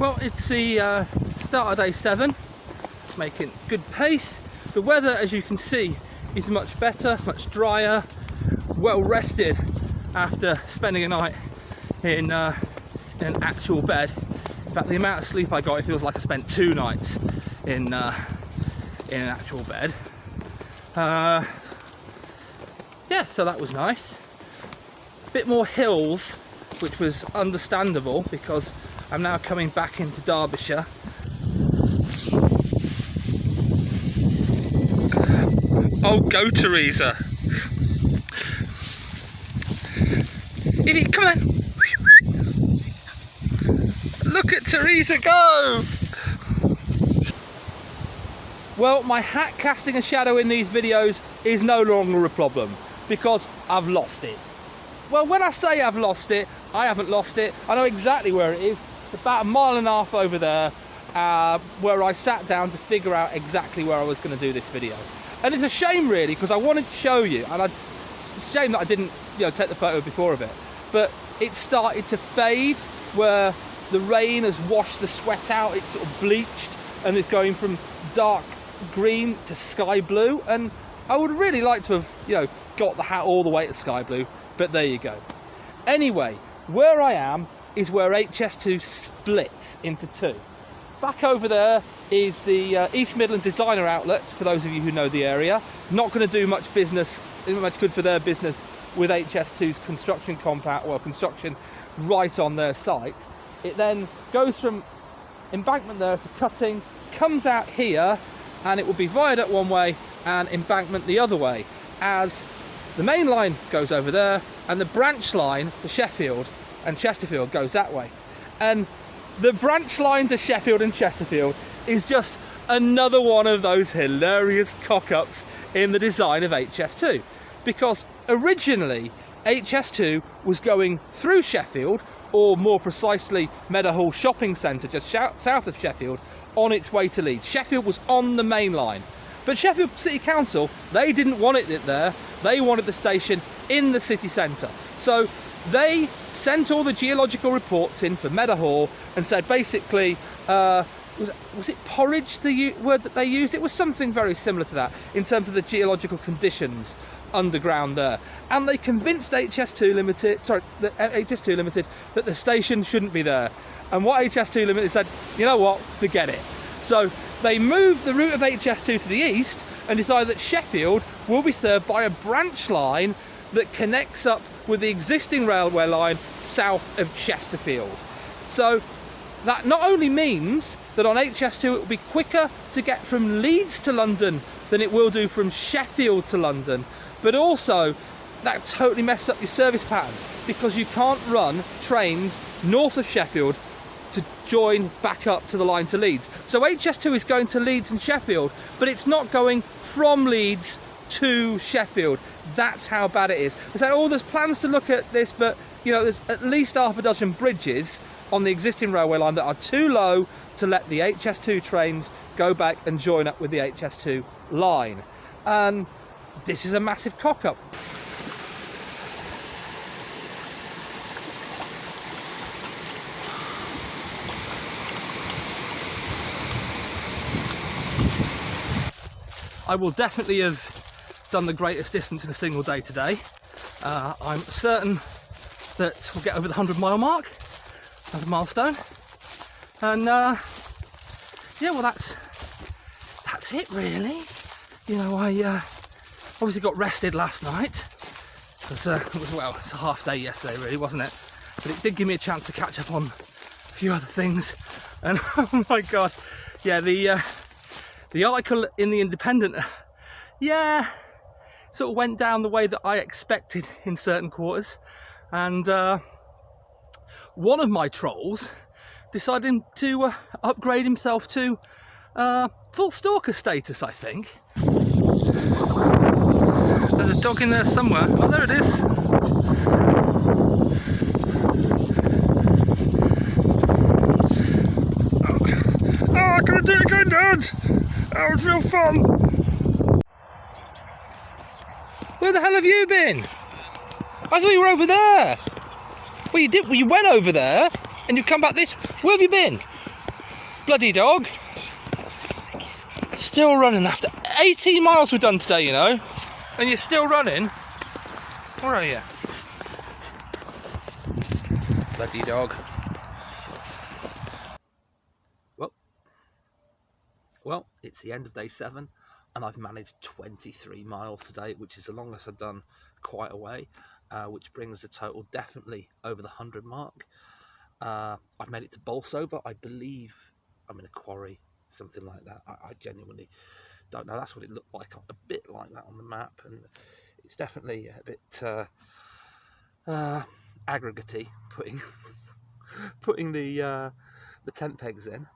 Well, it's the start of day 7, making good pace. The weather, as you can see, is much better, much drier, well rested after spending a night in an actual bed. In fact, the amount of sleep I got, it feels like I spent 2 nights in an actual bed. Yeah, so that was nice. A bit more hills, which was understandable because I'm now coming back into Derbyshire. Oh, go Theresa! Eevee, come on! Look at Theresa go! Well, my hat casting a shadow in these videos is no longer a problem because I've lost it. Well, when I say I've lost it, I haven't lost it. I know exactly where it is. About 1.5 miles over there, where I sat down to figure out exactly where I was going to do this video. And it's a shame really, because I wanted to show you, and it's a shame that I didn't, take the photo before of it. But it started to fade, where the rain has washed the sweat out. It's sort of bleached, and it's going from dark green to sky blue. And I would really like to have, got the hat all the way to sky blue. But there you go. Anyway, where I am is where HS2 splits into 2. Back over there is the East Midland Designer Outlet, for those of you who know the area. Not going to do much good for their business with HS2's construction compound, well, construction right on their site. It then goes from embankment there to cutting, comes out here, and it will be viaduct one way and embankment the other way, as the main line goes over there and the branch line to Sheffield and Chesterfield goes that way. And the branch line to Sheffield and Chesterfield is just another one of those hilarious cock-ups in the design of HS2, because originally HS2 was going through Sheffield, or more precisely Meadowhall Shopping Centre just south of Sheffield, on its way to Leeds. Sheffield was on the main line, but Sheffield City Council, they didn't want it there. They wanted the station in the city centre. So they sent all the geological reports in for Meadowhall and said basically, was it porridge, the word that they used? It was something very similar to that in terms of the geological conditions underground there. And they convinced HS2 Limited that the station shouldn't be there. And what HS2 Limited said, you know what, forget it. So they moved the route of HS2 to the east and decided that Sheffield will be served by a branch line that connects up with the existing railway line south of Chesterfield. So that not only means that on HS2 it will be quicker to get from Leeds to London than it will do from Sheffield to London, but also that totally messes up your service pattern, because you can't run trains north of Sheffield to join back up to the line to Leeds. So HS2 is going to Leeds and Sheffield, but it's not going from Leeds to Sheffield. That's how bad it is. They said, oh, there's plans to look at this, but there's at least half a dozen bridges on the existing railway line that are too low to let the HS2 trains go back and join up with the HS2 line. And this is a massive cock-up. I will definitely have done the greatest distance in a single day today. I'm certain that we'll get over the 100-mile mark, 100 milestone. And yeah, well that's it really. I obviously got rested last night because it was a half day yesterday really, wasn't it? But it did give me a chance to catch up on a few other things. And oh my god, yeah, the article in the Independent, yeah, sort of went down the way that I expected in certain quarters. And one of my trolls decided to upgrade himself to full stalker status, I think. There's a dog in there somewhere. Oh, there it is. Oh, can I do it again, Dad? That was real fun. Where the hell have you been? I thought you were over there. Well, you did. Well, you went over there and you come back this. Where have you been? Bloody dog. Still running after 18 miles we've done today, you know. And you're still running. Where are you? Bloody dog. Well, it's the end of day 7 and I've managed 23 miles today, which is the longest I've done quite a way, which brings the total definitely over the 100 mark. I've made it to Bolsover. I believe I'm in a quarry, something like that. I genuinely don't know. That's what it looked like, a bit like that on the map, and it's definitely a bit aggregate-y, putting the tent pegs in.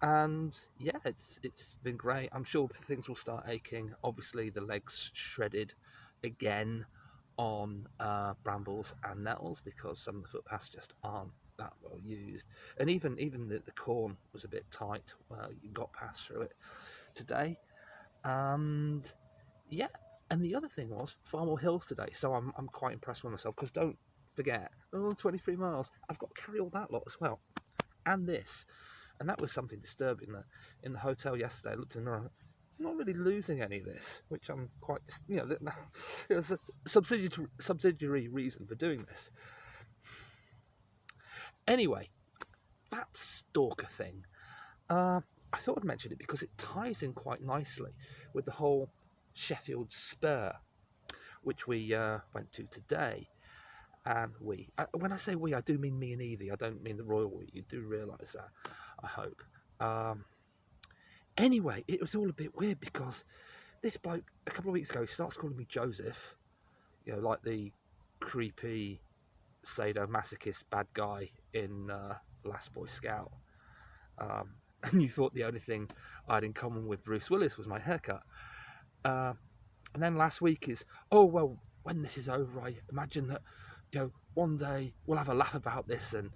And yeah, it's been great. I'm sure things will start aching. Obviously, the legs shredded again on brambles and nettles because some of the footpaths just aren't that well used. And even the corn was a bit tight. You got past through it today. And yeah, and the other thing was far more hills today. So I'm quite impressed with myself because don't forget, 23 miles. I've got to carry all that lot as well, and this. And that was something disturbing. That in the hotel yesterday, I looked in the mirror, I'm not really losing any of this, which I'm quite, you know, there's a subsidiary reason for doing this. Anyway, that stalker thing, I thought I'd mention it because it ties in quite nicely with the whole Sheffield Spur, which we went to today. And when I say we, I do mean me and Eevee. I don't mean the royal we. You do realise that, I hope. Anyway, it was all a bit weird because this bloke, a couple of weeks ago, he starts calling me Joseph, you know, like the creepy sadomasochist bad guy in Last Boy Scout. And you thought the only thing I had in common with Bruce Willis was my haircut. And then last week is, oh, well, when this is over, I imagine that, you know, one day we'll have a laugh about this and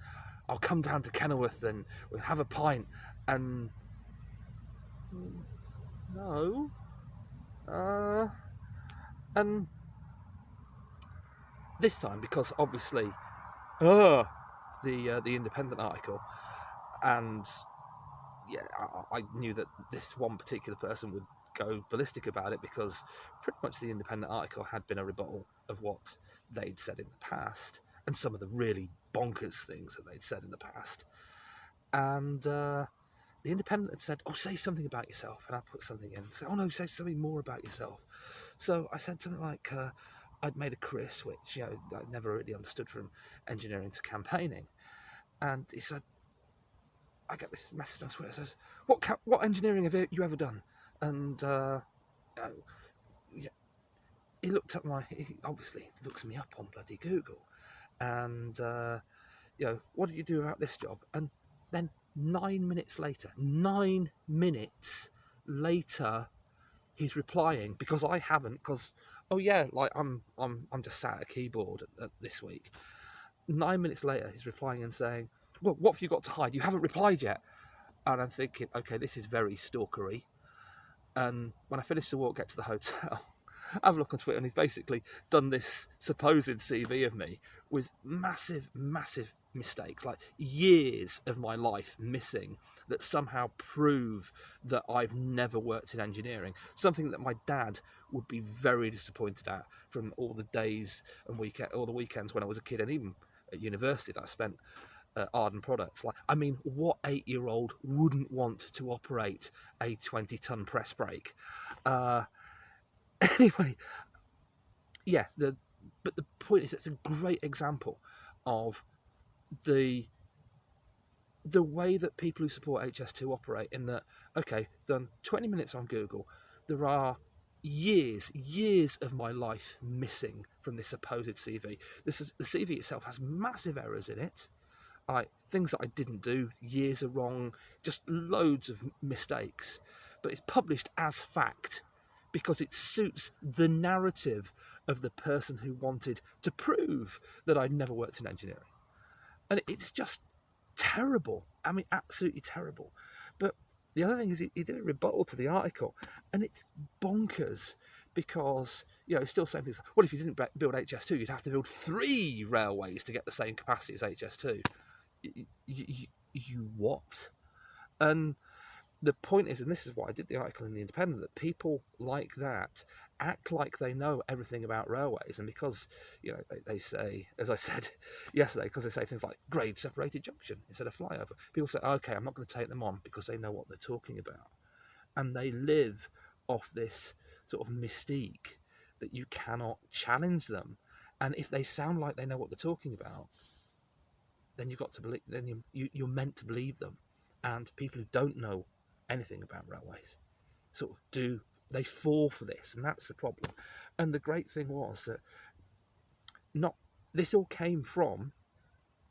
I'll come down to Kenilworth and we'll have a pint. And no. And this time, because obviously the Independent article, and yeah, I knew that this one particular person would go ballistic about it because pretty much the Independent article had been a rebuttal of what they'd said in the past and some of the really bonkers things that they'd said in the past. And the Independent had said, oh, say something about yourself. And I put something in. Say, oh no, say something more about yourself. So I said something like, I'd made a Chris, which, you know, I never really understood from engineering to campaigning. And he said, I get this message on Twitter, says, what engineering have you ever done? And yeah, he looked up he obviously looks me up on bloody Google. And, you know, what did you do about this job? And then 9 minutes later, he's replying, because I haven't, because, oh yeah, like I'm just sat at a keyboard this week. 9 minutes later, he's replying and saying, well, what have you got to hide? You haven't replied yet. And I'm thinking, okay, this is very stalkery. And when I finish the walk, get to the hotel, I have a look on Twitter, and he's basically done this supposed CV of me with massive, massive mistakes, like years of my life missing that somehow prove that I've never worked in engineering. Something that my dad would be very disappointed at from all the days and all the weekends when I was a kid, and even at university that I spent Arden products. Like, I mean, what 8-year-old wouldn't want to operate a 20-ton press brake? Anyway, yeah. But the point is, it's a great example of the way that people who support HS2 operate. In that, okay, done 20 minutes on Google. There are years of my life missing from this supposed CV. The CV itself has massive errors in it. Things that I didn't do, years are wrong, just loads of mistakes. But it's published as fact because it suits the narrative of the person who wanted to prove that I'd never worked in engineering. And it's just terrible. I mean, absolutely terrible. But the other thing is he did a rebuttal to the article, and it's bonkers because, you know, it's still saying things like, well, if you didn't build HS2, you'd have to build 3 railways to get the same capacity as HS2. You what? And the point is, and this is why I did the article in The Independent, that people like that act like they know everything about railways. And because, they say, as I said yesterday, because they say things like grade separated junction instead of flyover, people say, okay, I'm not going to take them on because they know what they're talking about. And they live off this sort of mystique that you cannot challenge them. And if they sound like they know what they're talking about, then you've got to believe, then you're meant to believe them. And people who don't know anything about railways sort of they fall for this, and that's the problem. And the great thing was that this all came from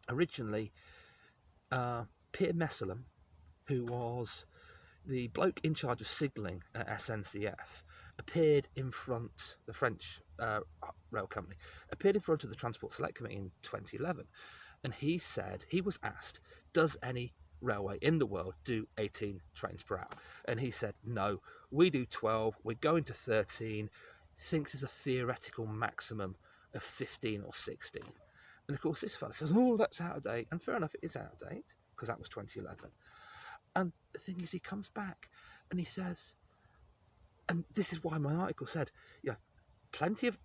originally Pierre Messelem, who was the bloke in charge of signalling at SNCF, appeared in front, the French rail company, appeared in front of the Transport Select Committee in 2011, and he said, he was asked, does any railway in the world do 18 trains per hour? And he said, no, we do 12, we're going to 13, thinks there's a theoretical maximum of 15 or 16. And of course this fella says, oh, that's out of date. And fair enough, it is out of date, because that was 2011. And the thing is, he comes back and he says, and this is why my article said, plenty of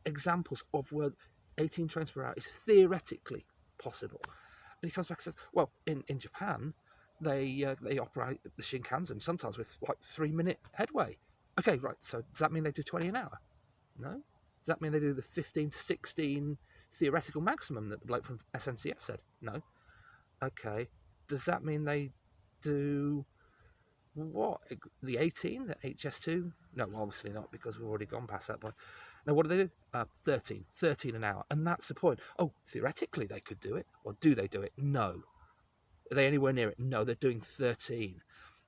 examples of where 18 trains per hour is theoretically possible. And he comes back and says, well, in Japan, they operate the Shinkansen sometimes with like 3-minute headway. Okay, right, so does that mean they do 20 an hour? No. Does that mean they do the 15 to 16 theoretical maximum that the bloke from SNCF said? No. Okay, does that mean they do what? The 18, the HS2? No, obviously not, because we've already gone past that point. Now, what do they do? 13 an hour. And that's the point. Oh, theoretically they could do it. Or do they do it? No. Are they anywhere near it? No, they're doing 13.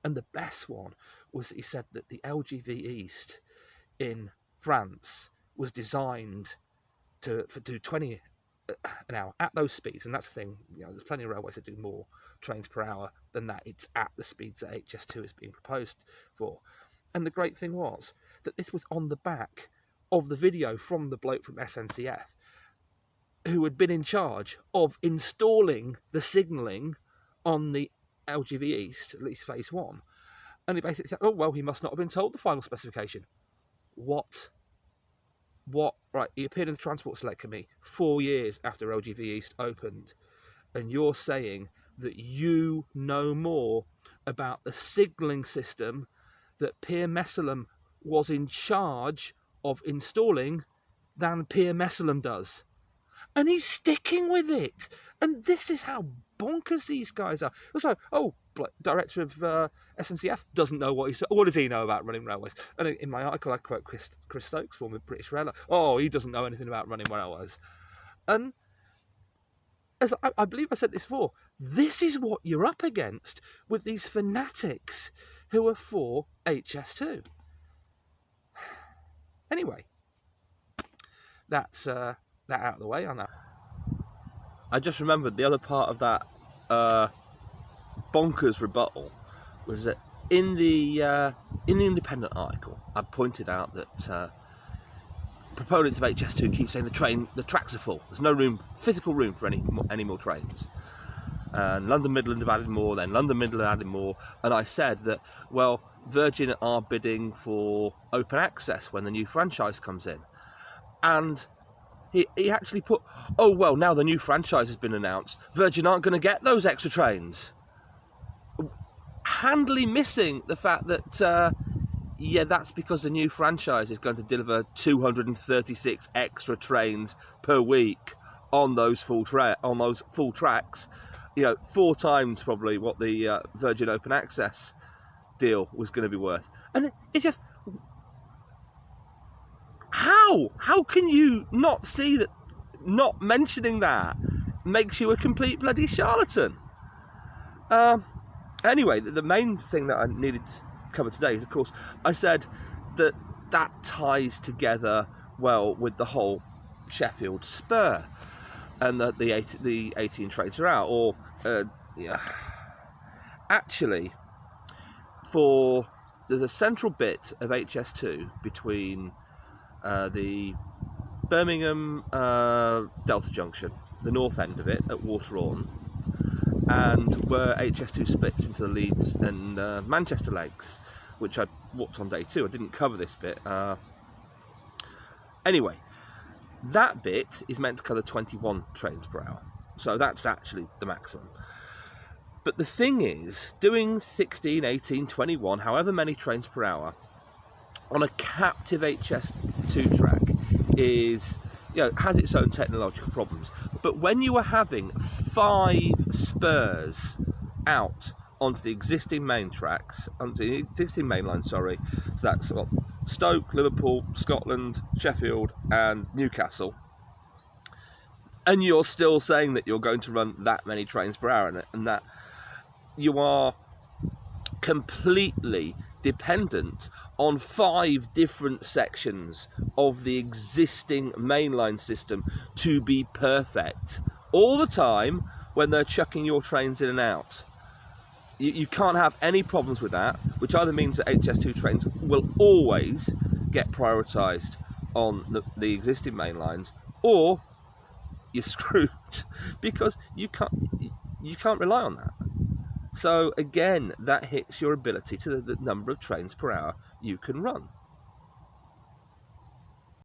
And the best one was that he said that the LGV East in France was designed to do 20 an hour at those speeds. And that's the thing, there's plenty of railways that do more trains per hour than that. It's at the speeds that HS2 is being proposed for. And the great thing was that this was on the back of the video from the bloke from SNCF who had been in charge of installing the signalling on the LGV East, at least phase 1. And he basically said, oh, well, he must not have been told the final specification. What? Right, he appeared in the Transport Select Committee 4 years after LGV East opened, and you're saying that you know more about the signalling system that Pierre Messelem was in charge of installing than Pierre Messelem does. And he's sticking with it. And this is how bonkers these guys are. So, director of SNCF doesn't know what does he know about running railways? And in my article, I quote Chris Stokes, former British Railway. Oh, he doesn't know anything about running railways. And as I believe I said this before, this is what you're up against with these fanatics who are for HS2. Anyway, that's that out of the way. I know. I just remembered the other part of that bonkers rebuttal was that in the Independent article, I pointed out that proponents of HS2 keep saying the tracks are full. There's no physical room for any more trains. And London Midland have added more, then London Midland added more. And I said that, well, Virgin are bidding for open access when the new franchise comes in. And he actually put, oh, well, now the new franchise has been announced, Virgin aren't going to get those extra trains. Handily missing the fact that, that's because the new franchise is going to deliver 236 extra trains per week on those full tracks. 4 times probably what the Virgin Open Access deal was going to be worth. And it's just, how can you not see that? Not mentioning that makes you a complete bloody charlatan. Anyway, the main thing that I needed to cover today is, of course, I said that ties together well with the whole Sheffield spur, and that the 18 trains are out. Or actually, there's a central bit of HS2 between the Birmingham Delta Junction, the north end of it at Waterorn, and where HS2 splits into the Leeds and Manchester legs, which I walked on day 2. I didn't cover this bit. Anyway, that bit is meant to cover 21 trains per hour. So that's actually the maximum. But the thing is, doing 16, 18, 21, however many trains per hour on a captive HS2 track is, has its own technological problems. But when you are having 5 spurs out onto the existing main tracks, onto the existing main line, so that's Stoke, Liverpool, Scotland, Sheffield and Newcastle, and you're still saying that you're going to run that many trains per hour and that you are completely dependent on 5 different sections of the existing mainline system to be perfect all the time when they're chucking your trains in and out. You can't have any problems with that, which either means that HS2 trains will always get prioritised on the existing main lines, or you're screwed, because you can't rely on that. So again, that hits your ability to the number of trains per hour you can run.